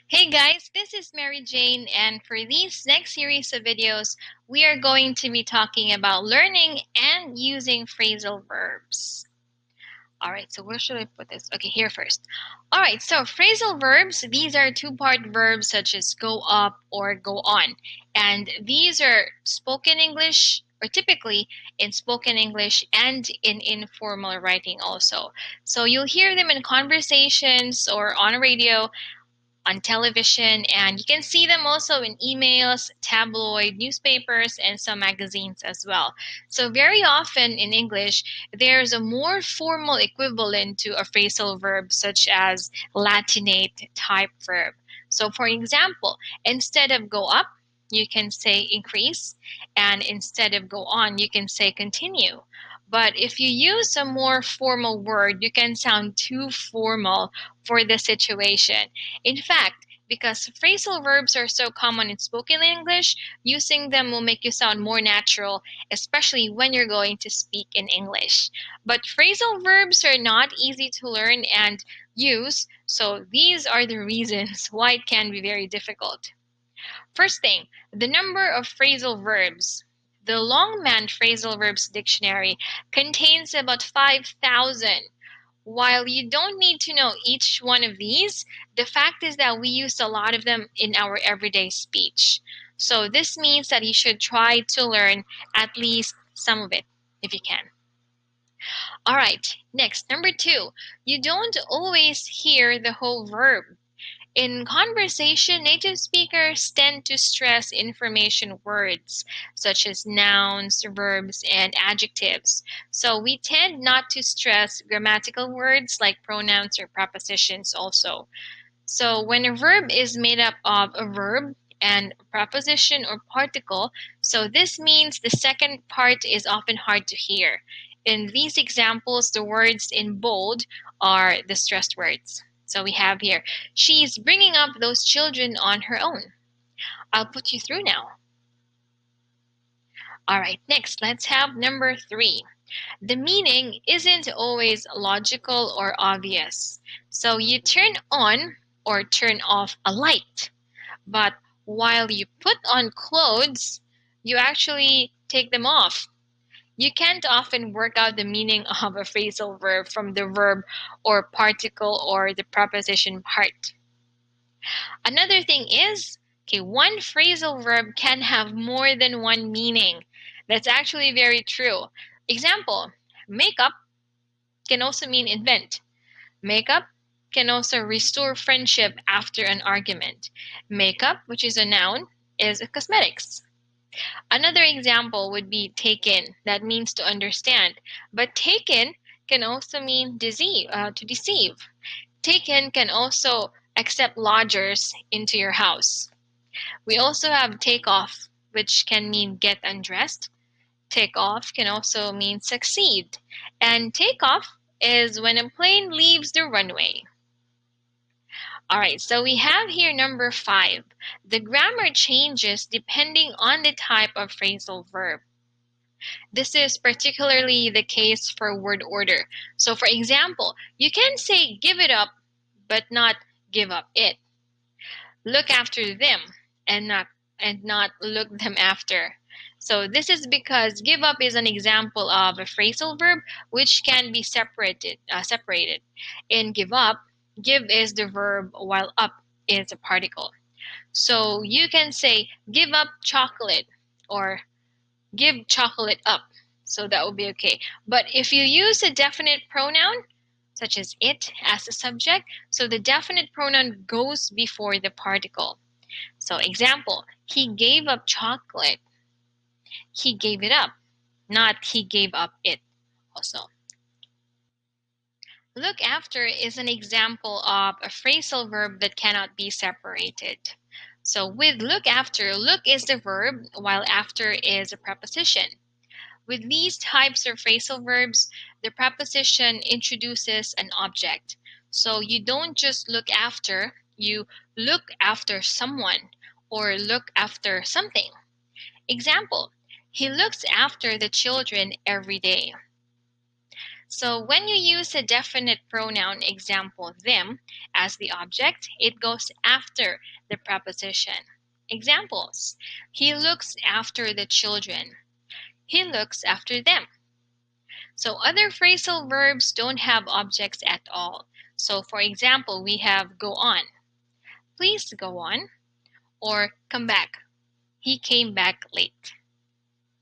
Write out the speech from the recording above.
Hey guys, this is Mary Jane, and for these next series of videos, we are going to be talking about learning and using phrasal verbs. Alright, so where should I put this? Okay, here first. Alright, so phrasal verbs, these are two-part verbs such as go up or go on. And these are spoken English, or typically in spoken English and in informal writing also. So you'll hear them in conversations or on radio, on television, and you can see them also in emails, tabloid newspapers, and some magazines as well. So very often in English, there's a more formal equivalent to a phrasal verb such as Latinate type verb. So for example, instead of go up, you can say increase, and instead of go on, you can say continue. But if you use a more formal word, you can sound too formal for the situation. In fact, because phrasal verbs are so common in spoken English, using them will make you sound more natural, especially when you're going to speak in English. But phrasal verbs are not easy to learn and use, so these are the reasons why it can be very difficult. First thing, the number of phrasal verbs. The Longman Phrasal Verbs Dictionary contains about 5,000. While you don't need to know each one of these, the fact is that we use a lot of them in our everyday speech. So this means that you should try to learn at least some of it if you can. All right, next, number 2, you don't always hear the whole verb. In conversation, native speakers tend to stress information words such as nouns, verbs, and adjectives. So we tend not to stress grammatical words like pronouns or prepositions also. So when a verb is made up of a verb and a preposition or particle, so this means the second part is often hard to hear. In these examples, the words in bold are the stressed words. So we have here, she's bringing up those children on her own. I'll put you through now. All right, next, let's have number 3. The meaning isn't always logical or obvious. So you turn on or turn off a light, but while you put on clothes, you actually take them off. You can't often work out the meaning of a phrasal verb from the verb or particle or the preposition part. Another thing is, okay, one phrasal verb can have more than one meaning. That's actually very true. Example, makeup can also mean invent. Makeup can also restore friendship after an argument. Makeup, which is a noun, is cosmetics. Another example would be taken, that means to understand. But taken can also mean to deceive. Taken can also accept lodgers into your house. We also have take off, which can mean get undressed. Take off can also mean succeed. And take off is when a plane leaves the runway. All right, so we have here number 5. The grammar changes depending on the type of phrasal verb. This is particularly the case for word order. So for example, you can say give it up, but not give up it. Look after them and not look them after. So this is because give up is an example of a phrasal verb which can be separated. In give up, give is the verb while up is a particle. So you can say give up chocolate or give chocolate up. So that would be okay. But if you use a definite pronoun, such as it as a subject, so the definite pronoun goes before the particle. So example, he gave up chocolate. He gave it up, not he gave up it also. Look after is an example of a phrasal verb that cannot be separated. So with look after, look is the verb while after is a preposition. With these types of phrasal verbs, the preposition introduces an object. So you don't just look after, you look after someone or look after something. Example, he looks after the children every day. So when you use a definite pronoun example them as the object, it goes after the preposition. Examples: he looks after the children. He looks after them. So other phrasal verbs don't have objects at all. So for example, we have go on. Please go on. Or come back. He came back late.